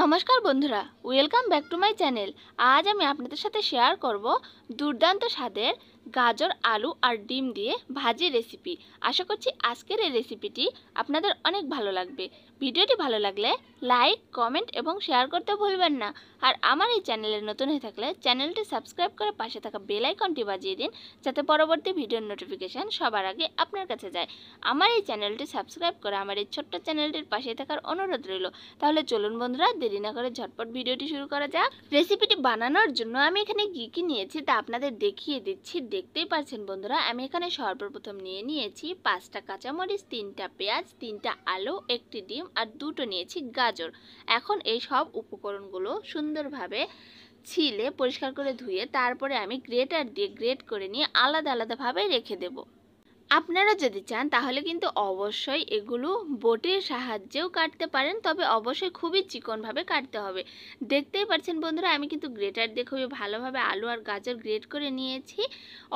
নমস্কার বন্ধুরা, welcome back to my channel. আজ আমি আপনাদের সাথে শেয়ার করব দুর্দান্ত স্বাদের গাজর, আলু আর ডিম দিয়ে ভাজি রেসিপি। আশা করছি আজকের এই রেসিপিটি আপনাদের অনেক ভালো লাগবে। ভিডিওটি ভালো লাগলে লাইক, কমেন্ট এবং শেয়ার করতে ভুলবেন না। আর আমার এই চ্যানেলে নতুন হয়ে থাকলে চ্যানেলটি সাবস্ক্রাইব করে পাশে থাকা বেল আইকনটি বাজিয়ে দিন, যাতে পরবর্তী ভিডিওর নোটিফিকেশান সবার আগে আপনার কাছে যায়। আমার এই চ্যানেলটি সাবস্ক্রাইব করে আমার এই ছোট্ট চ্যানেলটির পাশে থাকার অনুরোধ রইল। তাহলে চলুন বন্ধুরা, দেরি না করে ঝটপট ভিডিওটি শুরু করা যাক। রেসিপিটি বানানোর জন্য আমি এখানে কি নিয়েছি তা আপনাদের দেখিয়ে দিচ্ছি। দেখতেই পাচ্ছেন বন্ধুরা, আমি এখানে সর্বপ্রথম নিয়েছি 5টা কাঁচামরিচ, 3টা পেঁয়াজ, 3টা আলু, 1টি ডিম আর 2টো নিয়েছি গাজর। এখন এই সব উপকরণগুলো সুন্দরভাবে ছিলে পরিষ্কার করে ধুয়ে তারপরে আমি গ্রেটার দিয়ে গ্রেট করে নিয়ে আলাদা আলাদাভাবে রেখে দেব। আপনারা যদি চান তাহলে কিন্তু অবশ্যই এগুলো বটির সাহায্যেও কাটতে পারেন, তবে অবশ্যই খুবই চিকনভাবে কাটতে হবে। দেখতেই পাচ্ছেন বন্ধুরা, আমি কিন্তু গ্রেটার দিয়ে খুবই ভালোভাবে আলু আর গাজর গ্রেট করে নিয়েছি।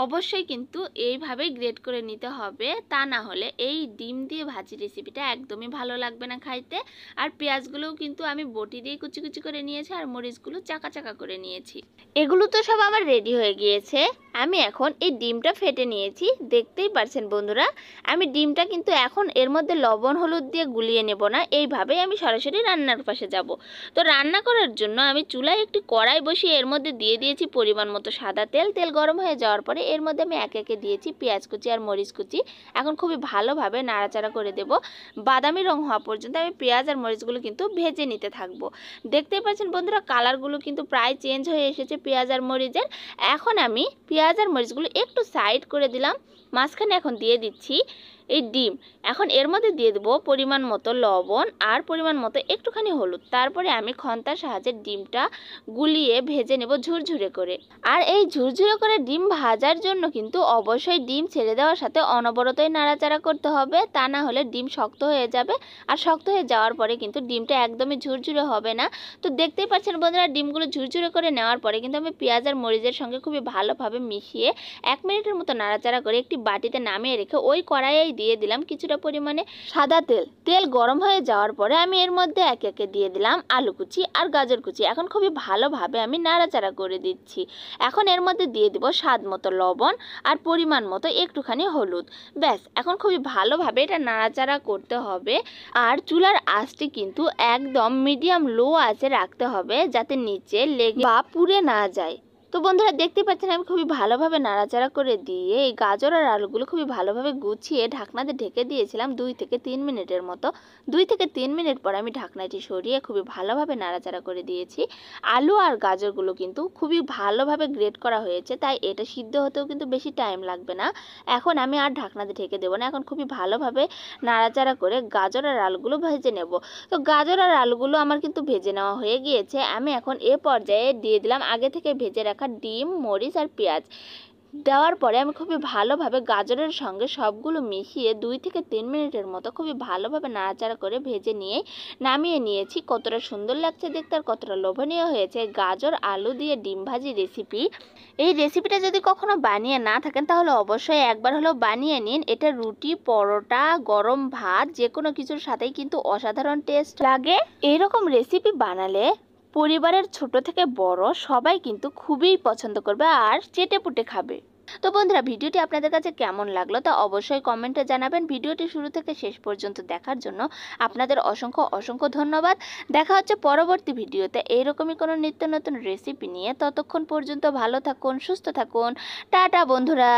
অবশ্যই কিন্তু এইভাবেই গ্রেট করে নিতে হবে, তা না হলে এই ডিম দিয়ে ভাজি রেসিপিটা একদমই ভালো লাগবে না খাইতে। আর পেঁয়াজগুলোও কিন্তু আমি বটি দিয়ে কুচি কুচি করে নিয়েছি আর মরিচগুলো চাকা চাকা করে নিয়েছি। এগুলো তো সব আমার রেডি হয়ে গিয়েছে। আমি এখন এই ডিমটা ফেটে নিয়েছি। দেখতেই পাচ্ছেন বন্ধুরা, আমি ডিমটা কিন্তু এখন এর মধ্যে লবণ হলুদ দিয়ে গুলিয়ে নেব না, এইভাবেই আমি সরাসরি রান্নার পাশে যাব। তো রান্না করার জন্য আমি চুলায় একটি কড়াই বসিয়ে এর মধ্যে দিয়ে দিয়েছি পরিমাণ মতো সাদা তেল। তেল গরম হয়ে যাওয়ার পরে এর মধ্যে আমি একে একে দিয়েছি পেঁয়াজ কুচি আর মরিচ কুচি। এখন খুবই ভালোভাবে নাড়াচাড়া করে দেব। বাদামি রং হওয়া পর্যন্ত আমি পেঁয়াজ আর মরিচগুলো কিন্তু ভেজে নিতে থাকবো। দেখতেই পাচ্ছেন বন্ধুরা, কালারগুলো কিন্তু প্রায় চেঞ্জ হয়ে এসেছে পেঁয়াজ আর মরিচের। এখন আমি পেঁয়াজ আর মরিচগুলো একটু সাইড করে দিলাম। মাঝখানে এখন দিয়ে দিচ্ছি এই ডিম। এখন এর মধ্যে দিয়ে দেবো পরিমাণ মতো লবণ আর পরিমাণ মতো একটুখানি হলুদ। তারপরে আমি খন্তার সাহায্যে ডিমটা গুলিয়ে ভেজে নেব ঝুরঝুরে করে। আর এই ঝুরঝুরে করে ডিম ভাজার জন্য কিন্তু অবশ্যই ডিম ছেড়ে দেওয়ার সাথে অনবরতই নাড়াচাড়া করতে হবে, তা না হলে ডিম শক্ত হয়ে যাবে। আর শক্ত হয়ে যাওয়ার পরে কিন্তু ডিমটা একদমই ঝুরঝুরে হবে না। তো দেখতেই পাচ্ছেন বন্ধুরা, ডিমগুলো ঝুরঝুরে করে নেওয়ার পরে কিন্তু আমি পেঁয়াজ আর মরিচের সঙ্গে খুবই ভালোভাবে মিশিয়ে 1 মিনিটের মতো নাড়াচাড়া করে একটি বাটিতে নামিয়ে রেখে ওই কড়াইয়ে দিয়ে দিলাম কিছুটা পরিমাণে সাদা তেল। তেল গরম হয়ে যাওয়ার পরে আমি এর মধ্যে একে একে দিয়ে দিলাম আলু কুচি আর গাজর কুচি। এখন খুবই ভালোভাবে আমি নাড়াচাড়া করে দিচ্ছি। এখন এর মধ্যে দিয়ে দিব স্বাদ মতো লবণ আর পরিমাণ মতো একটুখানি হলুদ। ব্যাস, এখন খুবই ভালোভাবে এটা নাড়াচাড়া করতে হবে। আর চুলার আঁচটি কিন্তু একদম মিডিয়াম লো আঁচে রাখতে হবে, যাতে নিচে লেগে বা পুড়ে না যায়। তো বন্ধুরা, দেখতে পাচ্ছেন আমি খুবই ভালোভাবে নাড়াচাড়া করে দিয়ে এই গাজর আর আলুগুলো খুবই ভালোভাবে গুছিয়ে ঢাকনাতে ঢেকে দিয়েছিলাম 2 থেকে 3 মিনিটের মতো। 2 থেকে 3 মিনিট পর আমি ঢাকনাটি সরিয়ে খুবই ভালোভাবে নাড়াচাড়া করে দিয়েছি। আলু আর গাজরগুলো কিন্তু খুবই ভালোভাবে গ্রেট করা হয়েছে, তাই এটা সিদ্ধ হতেও কিন্তু বেশি টাইম লাগবে না। এখন আমি আর ঢাকনাতে ঢেকে দেবো না, এখন খুবই ভালোভাবে নাড়াচাড়া করে গাজর আর আলুগুলো ভেজে নেব। তো গাজর আর আলুগুলো আমার কিন্তু ভেজে নেওয়া হয়ে গিয়েছে। আমি এখন এ পর্যায়ে দিয়ে দিলাম আগে থেকে ভেজে রাখা ডিম, মরিচ আর পেঁয়াজ। দেওয়ার পরে আমি খুবই ভালোভাবে গাজরের সঙ্গে সবগুলো মিশিয়ে 2 থেকে 3 মিনিটের মতো খুবই ভালোভাবে নাড়াচাড়া করে ভেজে নিয়ে নামিয়ে নিয়েছি। কতটা সুন্দর লাগছে দেখতে আর কতটা লোভনীয় হয়েছে গাজর আলু দিয়ে ডিম ভাজি রেসিপি। এই রেসিপিটা যদি কখনো বানিয়ে না থাকেন তাহলে অবশ্যই একবার হলেও বানিয়ে নিন। এটা রুটি, পরোটা, গরম ভাত যে কোনো কিছুর সাথেই কিন্তু অসাধারণ টেস্ট লাগে। এইরকম রেসিপি বানালে পরিবারের ছোট থেকে বড় সবাই কিন্তু খুবই পছন্দ করবে আর চেটেপুটে খাবে। তো বন্ধুরা, ভিডিওটি আপনাদের কাছে কেমন লাগলো তা অবশ্যই কমেন্টে জানাবেন। ভিডিওটি শুরু থেকে শেষ পর্যন্ত দেখার জন্য আপনাদের অসংখ্য অসংখ্য ধন্যবাদ। দেখা হচ্ছে পরবর্তী ভিডিওতে এইরকমই কোনো নিত্য নতুন রেসিপি নিয়ে। ততক্ষণ পর্যন্ত ভালো থাকুন, সুস্থ থাকুন। টাটা বন্ধুরা।